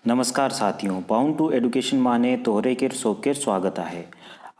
नमस्कार साथियों, bound to education माने तोहरे के शौक स्वागत है।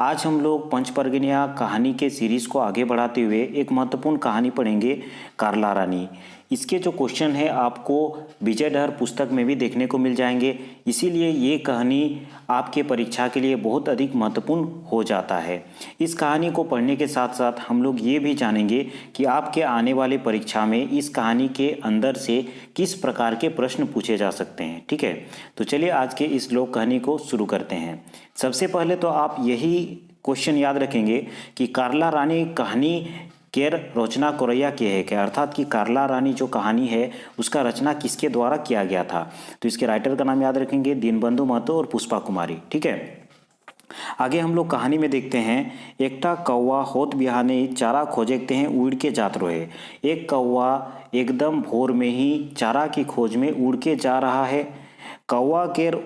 आज हम लोग पंचपर्गनिया कहानी के सीरीज़ को आगे बढ़ाते हुए एक महत्वपूर्ण कहानी पढ़ेंगे, कारला रानी। इसके जो क्वेश्चन है आपको विजयडहर पुस्तक में भी देखने को मिल जाएंगे, इसीलिए ये कहानी आपके परीक्षा के लिए बहुत अधिक महत्वपूर्ण हो जाता है। इस कहानी को पढ़ने के साथ साथ हम लोग ये भी जानेंगे कि आपके आने वाले परीक्षा में इस कहानी के अंदर से किस प्रकार के प्रश्न पूछे जा सकते हैं। ठीक है, तो चलिए आज के इस लोक कहानी को शुरू करते हैं। सबसे पहले तो आप यही क्वेश्चन याद रखेंगे कि कारला रानी कहानी केर रचना कोरैया के है क्या, अर्थात कि कारला रानी जो कहानी है उसका रचना किसके द्वारा किया गया था। तो इसके राइटर का नाम याद रखेंगे, दीनबंधु महतो और पुष्पा कुमारी। ठीक है, आगे हम लोग कहानी में देखते हैं। एकटा कौवा होत बिहाने चारा खोजते हैं उड़ के जात रहे। एक कौवा एकदम भोर में ही चारा की खोज में उड़ के जा रहा है। कौवा केर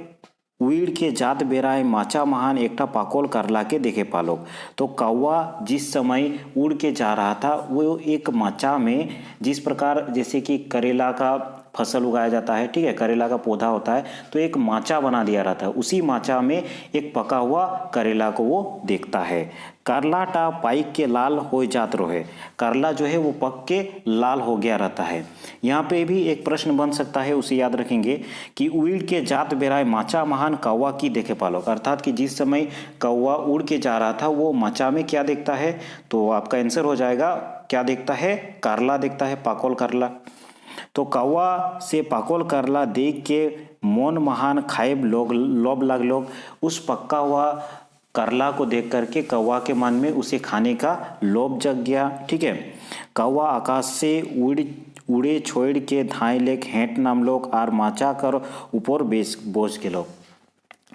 उड़ के जात बेराए माचा महान एकटा पाकोल करला के देखे पालोग। तो कौवा जिस समय उड़ के जा रहा था वो एक माचा में, जिस प्रकार जैसे कि करेला का फसल उगाया जाता है, ठीक है, करेला का पौधा होता है, तो एक माचा बना दिया रहता है। उसी माचा में एक पका हुआ करेला को वो देखता है। करला टा पाइक के लाल हो जात रहे। करला जो है वो पक के लाल हो गया रहता है। यहाँ पे भी एक प्रश्न बन सकता है, उसे याद रखेंगे कि उड़ के जात बेराए माचा महान कौवा की देखे पालो, अर्थात कि जिस समय कौवा उड़ के जा रहा था वो माचा में क्या देखता है, तो आपका आंसर हो जाएगा क्या देखता है, करला देखता है, पाकोल करला। तो कौवा से पाकोल करला देख के मोन महान खाएब लोग लोभ लग लोग। उस पक्का हुआ करला को देख करके कौवा के मन में उसे खाने का लोभ जग गया। ठीक है, कौवा आकाश से उड़े छोड़ के धाए लेक हेंट नाम लोग आर माचा कर ऊपर बोझ के लोग।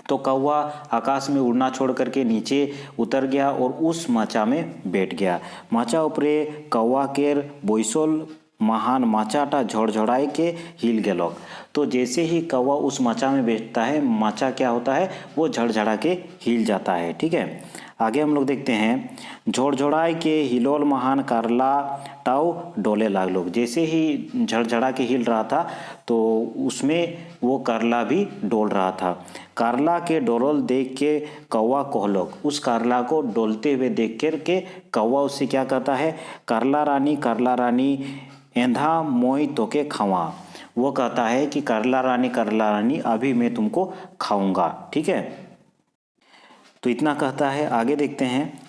तो कौवा आकाश में उड़ना छोड़ करके नीचे उतर गया और उस माचा में बैठ गया। माचा ऊपरे कौवा केर बोइसोल महान माचाटा झड़झड़ाए के हिल गेलोग। तो जैसे ही कौवा उस माचा में बैठता है, माचा क्या होता है, वो झड़झड़ा के हिल जाता है। ठीक है, आगे हम लोग देखते हैं। झड़झड़ाए के हिलोल महान करला टाव डोले लाग लोग। जैसे ही झड़झड़ा के हिल रहा था तो उसमें वो करला भी डोल रहा था। करला के डोलल देख के कौवा कहलोग। उस करला को डोलते हुए देख कर के कौवा उससे क्या कहता है, करला रानी एंधा मोई तोके खावा। वो कहता है कि करला रानी अभी मैं तुमको खाऊंगा। ठीक है, तो इतना कहता है। आगे देखते हैं।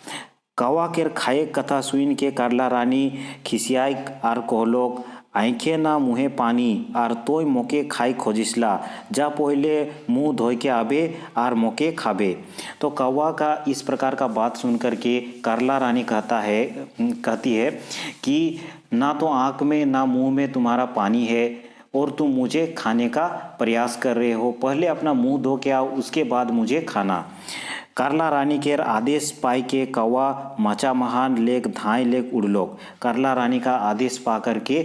कौवा केर खाए कथा सुन के करला रानी खिसियाई आर कहलोग, आँखें ना मुँहे पानी आर तोय मोके खाई खोजिसला, जा पहले मुँह धोय के आबे आर मोके खाबे। तो कौवा का इस प्रकार का बात सुन करके करला रानी कहती है कि ना तो आँख में ना मुँह में तुम्हारा पानी है और तुम मुझे खाने का प्रयास कर रहे हो। पहले अपना मुँह धो के आओ, उसके बाद मुझे खाना। करला रानी केर आदेश पाई के कौवा माचा महान लेक धाए लेक उड़लोक। करला रानी का आदेश पा करके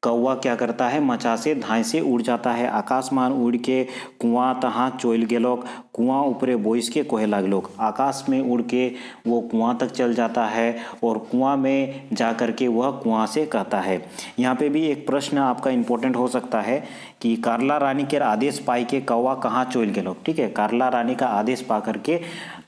कौवा क्या करता है, मचा से धाए से उड़ जाता है। आकाशमान उड़ के कुआं तहाँ चोल गेलोक। कुआं ऊपरे बोइस के कोहे लागलोक। आकाश में उड़ के वो कुआं तक चल जाता है और कुआं में जा कर के वह कुआं से कहता है। यहाँ पे भी एक प्रश्न आपका इम्पोर्टेंट हो सकता है कि कारला रानी के आदेश पाई के कौवा कहाँ चोल गेलोक। ठीक है, कारला रानी का आदेश पा करके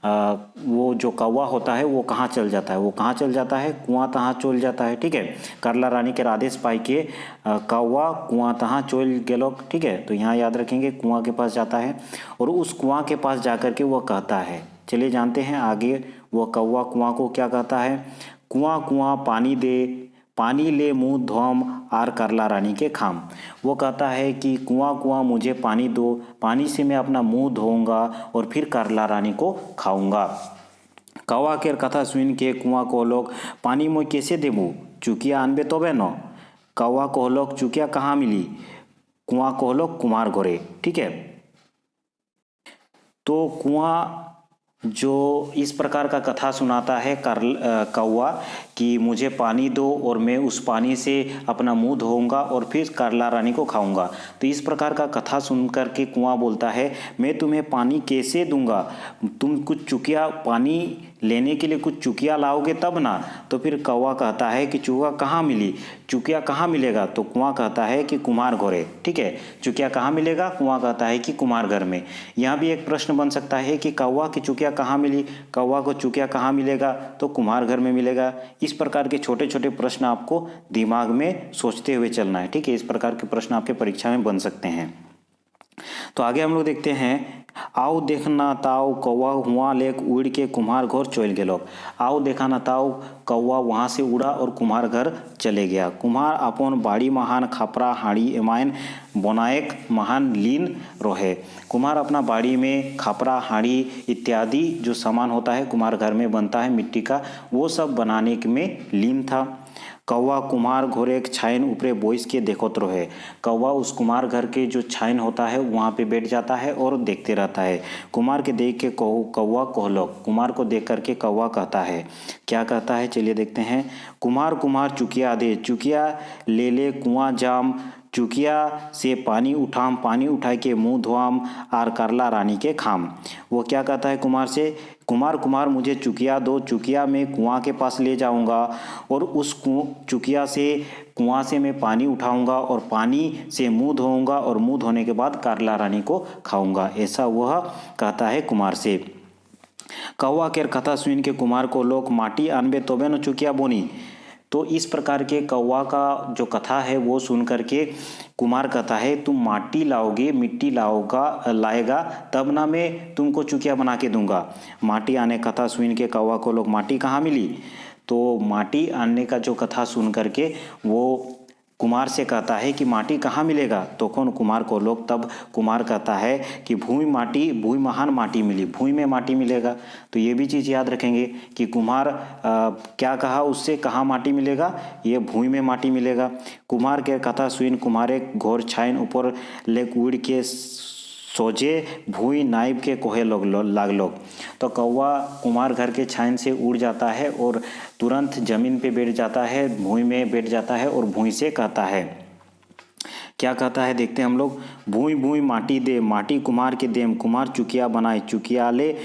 वो जो कौवा होता है वो कहाँ चल जाता है, वो कहाँ चल जाता है, कुआं तहाँ चल जाता है। ठीक है, करला रानी के आदेश पाई के कौवा कुआं तहाँ चोल गेलोक। ठीक है, तो यहाँ याद रखेंगे कुआं के पास जाता है और उस कुआं के पास जाकर के वह कहता है। चलिए जानते हैं आगे वह कौवा कुआं को क्या कहता है। कुआं कुआं पानी दे, पानी ले मुँह धोम आर करला रानी के खाम। वो कहता है कि कुआं कुआं मुझे पानी दो, पानी से मैं अपना मुंह धोऊंगा और फिर करला रानी को खाऊंगा। कौवा केर कथा सुन के कुआं कहलोग, पानी मैं कैसे देबू, चुकिया आनबे तबे न। कौवा कहलोग, चुकिया कहाँ मिली। कुआं कहलोग, कुमार घरे। ठीक है, तो कुआं जो इस प्रकार का कथा सुनाता है कौवा कि मुझे पानी दो और मैं उस पानी से अपना मुंह धोऊंगा और फिर करला रानी को खाऊंगा। तो इस प्रकार का कथा सुनकर के कुआं बोलता है, मैं तुम्हें पानी कैसे दूंगा, तुम कुछ चुकिया पानी लेने के लिए कुछ चुकिया लाओगे तब ना। तो फिर कौवा कहता है कि चुका कहाँ मिली, चुकिया कहाँ मिलेगा। तो कुआं कहता है कि कुम्हार घोरे। ठीक है, चुकिया कहाँ मिलेगा, कुआं कहता है कि कुम्हार घर में। यहाँ भी एक प्रश्न बन सकता है कि कौवा की चुकिया कहाँ मिली, कौवा को चुकिया कहाँ मिलेगा, तो कुम्हार घर में मिलेगा। इस प्रकार के छोटे छोटे प्रश्न आपको दिमाग में सोचते हुए चलना है। ठीक है, इस प्रकार के प्रश्न आपके परीक्षा में बन सकते हैं। तो आगे हम लोग देखते हैं, आओ देखना ताओ कौवा हुआ लेक उड़ के कुम्हार घर चल गेलो। आओ देखा ना ताओ, कौवा वहाँ से उड़ा और कुम्हार घर चले गया। कुम्हार अपन बाड़ी महान खापरा हाड़ी एमायन बनाएक महान लीन रोहे। कुम्हार अपना बाड़ी में खापरा हाड़ी इत्यादि जो सामान होता है कुम्हार घर में बनता है मिट्टी का, वो सब बनाने में लीन था। कौवा कुम्हार घोर एक छाइन ऊपरे बोइस के देखत रहे। कौवा उस कुम्हार घर के जो छाइन होता है वहाँ पे बैठ जाता है और देखते रहता है। कुम्हार के देख के कौवा कहलोक, कुम्हार को देख करके कौवा कहता है, क्या कहता है चलिए देखते हैं। कुम्हार कुम्हार चुकिया दे, चुकिया ले ले कुआं जाम, चुकिया से पानी उठाम, पानी उठा के मुंह धोआम आर करला रानी के खाम। वो क्या कहता है कुम्हार से, कुम्हार कुम्हार मुझे चुकिया दो, चुकिया मैं कुआं के पास ले जाऊंगा और उस चुकिया से कुआं से मैं पानी उठाऊंगा और पानी से मुंह धोऊंगा और मुंह धोने के बाद करला रानी को खाऊंगा। ऐसा वह कहता है कुम्हार से। कौवा केर कथा सुन के कुम्हार को लोग माटी आनबे तोबे न चुकिया बोनी। तो इस प्रकार के कौवा का जो कथा है वो सुन करके कुम्हार कहता है, तुम माटी लाओगे, मिट्टी लाएगा तब ना मैं तुमको चुकिया बना के दूंगा। माटी आने कथा सुन के कौवा को लोग माटी कहाँ मिली। तो माटी आने का जो कथा सुन करके वो कुम्हार से कहता है कि माटी कहाँ मिलेगा। तो कौन कुम्हार को लोग, तब कुम्हार कहता है कि भूमि महान माटी मिली, भूमि में माटी मिलेगा। तो ये भी चीज़ याद रखेंगे कि कुम्हार क्या कहा उससे, कहाँ माटी मिलेगा, ये भूमि में माटी मिलेगा। कुम्हार के कथा सुन कुम्हारे घोर छाइन ऊपर लेक उड़ के सोजे भूई नाइब के कोहे लागलो। तो कौवा कुम्हार घर के छाइन से उड़ जाता है और तुरंत जमीन पे बैठ जाता है, भूमि में बैठ जाता है और भूमि से कहता है, क्या कहता है देखते हैं हम लोग। भूई भूई माटी दे, माटी कुम्हार के देम, कुम्हार चुकिया बनाए, चुकिया ले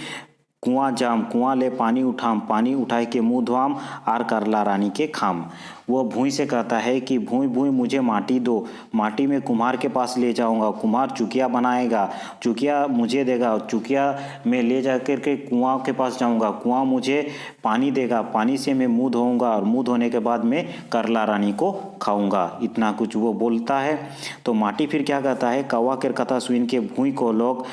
कुआं जाम, कुआं ले पानी उठाम, पानी उठाए के मुंह धोआम आर करला रानी के खाम। वह भूई से कहता है कि भूई भूई मुझे माटी दो, माटी में कुम्हार के पास ले जाऊंगा, कुम्हार चुकिया बनाएगा, चुकिया मुझे देगा, चुकिया मैं ले जा कर के कुआं के पास जाऊंगा, कुआं मुझे पानी देगा, पानी से मैं मुंह धोऊंगा और मुंह धोने के बाद मैं करला रानी को खाऊंगा। इतना कुछ वो बोलता है। तो माटी फिर क्या कहता है, कौवा केर कथा सुन के भूई को लोग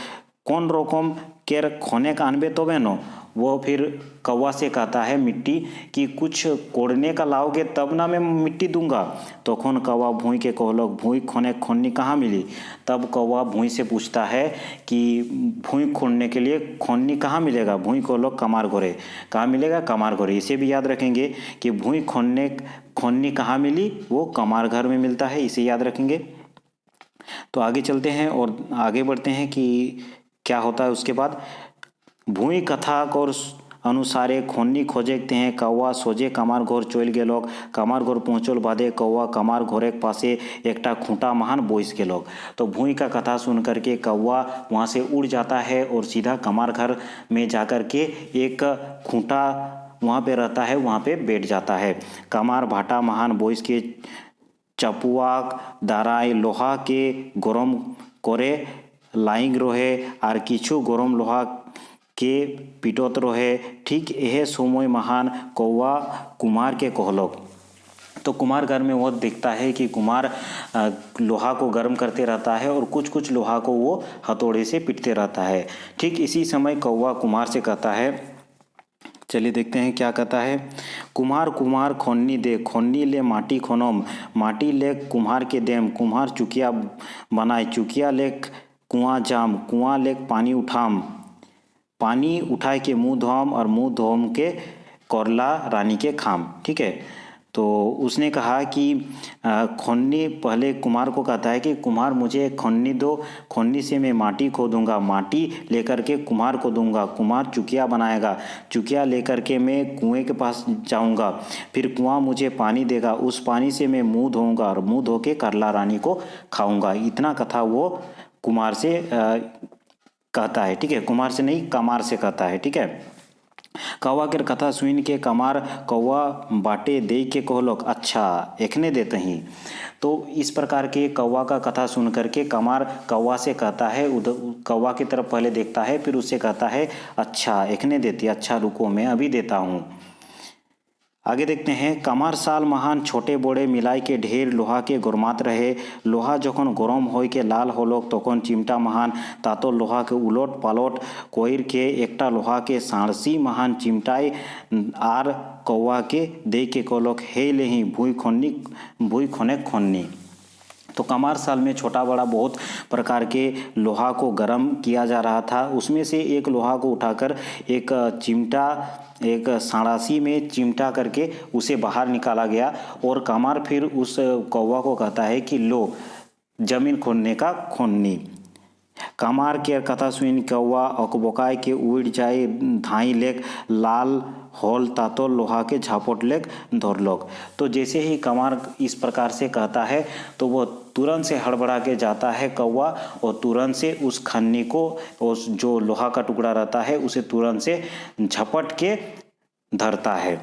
कौन रोकम केर खोने का अनबे तो बहनो। वो फिर कौवा से कहता है मिट्टी कि कुछ कोड़ने का लाओगे तब ना मैं मिट्टी दूंगा। तो कौन कौवा भूई के कहलोग, भूई खोने खोनी कहाँ मिली। तब कौवा भूई से पूछता है कि भूई खोदने के लिए खोनी कहाँ मिलेगा। भूई को लोग कमार घोरे, कहाँ मिलेगा, कमार घोरे। इसे भी याद रखेंगे कि भूई खोनी कहाँ मिली, वो कमार घर में मिलता है, इसे याद रखेंगे। तो आगे चलते हैं और आगे बढ़ते हैं कि क्या होता है उसके बाद। भूई कथा और अनुसारे खोनी खोजेते हैं, कौवा सोजे कमार घोर चल गेलोग। कमार घोर पहुँचल बादे कौवा कमार घोरे के पासे एकटा खूंटा महान बोइस गेलोग। तो भूई का कथा सुन करके कौवा वहाँ से उड़ जाता है और सीधा कमार घर में जाकर के एक खूंटा वहाँ पे रहता है, वहाँ पे बैठ जाता है। कमार भाटा महान बोइस के चपुआक दाराय लोहा के गरम करे लाइंग रोहे और किछु गरम लोहा के पिटत रहे। ठीक यह समय महान कौवा कुम्हार के कहलोक। तो कुम्हार घर में वो देखता है कि कुम्हार लोहा को गर्म करते रहता है और कुछ कुछ लोहा को वो हथौड़े से पीटते रहता है। ठीक इसी समय कौवा कुम्हार से कहता है, चलिए देखते हैं क्या कहता है। कुम्हार कुम्हार खोन्नी दे, खोन्नी ले माटी खोनम, माटी ले कुम्हार के देम, कुम्हार चुकिया बनाए, चुकिया ले कुआं जाम, कुआं ले पानी उठाम, पानी उठाए के मुंह धोम और मुंह धोम के करला रानी के खाम। ठीक है, तो उसने कहा कि खन्नी पहले कुम्हार को कहता है कि कुम्हार मुझे खन्नी दो, खन्नी से मैं माटी खोदूंगा, माटी लेकर के कुम्हार को दूंगा, कुम्हार चुकिया बनाएगा, चुकिया लेकर के मैं कुएं के पास जाऊंगा, फिर कुआं मुझे पानी देगा, उस पानी से मैं मुंह धोऊंगा और मुंह धो के करला रानी को खाऊंगा। इतना कथा वो कुम्हार से कहता है, ठीक है, कुम्हार से नहीं कमार से कहता है, ठीक है। कौवा के कथा सुन के कमार कौवा बाटे दे के कहलोक अच्छा एखने देते ही। तो इस प्रकार के कौवा का कथा सुन करके कमार कौवा से कहता है, कौवा की तरफ पहले देखता है, फिर उससे कहता है अच्छा एखने देती, अच्छा रुको मैं अभी देता हूँ। आगे देखते हैं, कमार साल महान छोटे बड़े मिलाई के ढेर लोहा के गोरमात रहे, लोहा जखन गरम होय के लाल होलोक तखन चिमटा महान तातो लोहा के उलट पालट कोइर के एकटा लोहा के साड़सी महान चिमटाई आर कौवा के दे के कहलोक हे लेही भूई खने खन्नी। तो कमार साल में छोटा बड़ा बहुत प्रकार के लोहा को गर्म किया जा रहा था, उसमें से एक लोहा को उठाकर एक चिमटा, एक साड़ासी में चिमटा करके उसे बाहर निकाला गया और कमार फिर उस कौवा को कहता है कि लो जमीन खोदने का खोदनी। कमार के कथा सुन कौवा अकबकाय के उड़ जाए धाई लेक लाल होल तातो लोहा के झापट लेक धरलोक। तो जैसे ही कमार इस प्रकार से कहता है तो वो तुरंत से हड़बड़ा के जाता है कौवा और तुरंत से उस खन्नी को, उस जो लोहा का टुकड़ा रहता है उसे तुरंत से झपट के धरता है।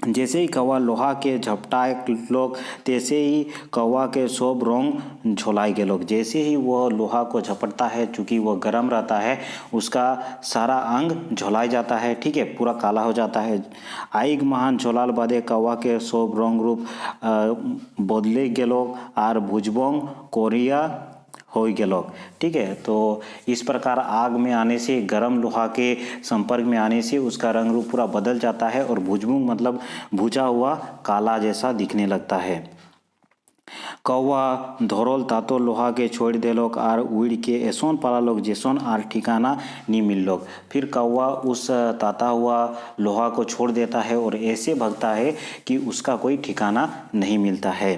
जैसे ही कौवा लोहा के झपटाए लोग तैसे ही कौवा के सब रंग झोलाए गए लोग। जैसे ही वह लोहा को झपटता है, चूँकि वह गर्म रहता है, उसका सारा अंग झोलाया जाता है, ठीक है, पूरा काला हो जाता है। आइग महान झोलाल बादे कौवा के सब रंग रूप बदले गेलो आर भुजबंग कोरिया हो गेलोक, ठीक है। तो इस प्रकार आग में आने से, गर्म लोहा के संपर्क में आने से उसका रंग रूप पूरा बदल जाता है और भुजबुंग मतलब भुजा हुआ काला जैसा दिखने लगता है। कौवा धोरोल तातो लोहा के छोड़ देलोक आर उड़ के ऐसोन पाला लोग जैसोन आर ठिकाना नहीं मिल लोग। फिर कौवा उस ताता हुआ लोहा को छोड़ देता है और ऐसे भगता है कि उसका कोई ठिकाना नहीं मिलता है।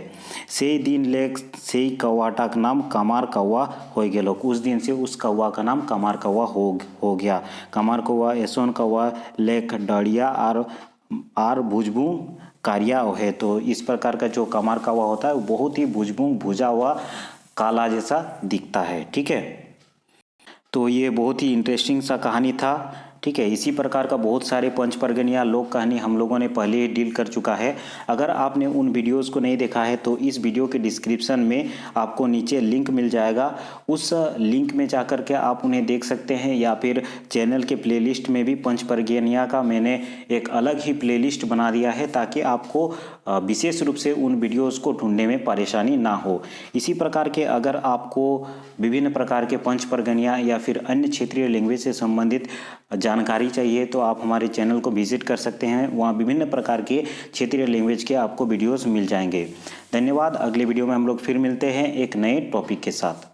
से दिन लेक से कौवाटा का नाम कमार कौवा हो गेलोक। उस दिन से उस कौवा का नाम कमार कौवा हो गया। कमार कौवा ऐसोन कौवा लेक डड़िया आर भुजबुंग कारिया है। तो इस प्रकार का जो कमार कौवा होता है वो बहुत ही भुजबुंग भुजा हुआ काला जैसा दिखता है, ठीक है। तो ये बहुत ही इंटरेस्टिंग सा कहानी था, ठीक है। इसी प्रकार का बहुत सारे पंच परगनिया लोक कहानी हम लोगों ने पहले ही डील कर चुका है। अगर आपने उन वीडियोस को नहीं देखा है तो इस वीडियो के डिस्क्रिप्शन में आपको नीचे लिंक मिल जाएगा, उस लिंक में जाकर के आप उन्हें देख सकते हैं, या फिर चैनल के प्लेलिस्ट में भी पंच परगनिया का मैंने एक अलग ही प्लेलिस्ट बना दिया है ताकि आपको विशेष रूप से उन वीडियोज़ को ढूंढने में परेशानी ना हो। इसी प्रकार के अगर आपको विभिन्न प्रकार के पंच परगनिया या फिर अन्य क्षेत्रीय लैंग्वेज से संबंधित जानकारी चाहिए तो आप हमारे चैनल को विजिट कर सकते हैं, वहाँ विभिन्न प्रकार के क्षेत्रीय लैंग्वेज के आपको वीडियोस मिल जाएंगे। धन्यवाद। अगले वीडियो में हम लोग फिर मिलते हैं एक नए टॉपिक के साथ।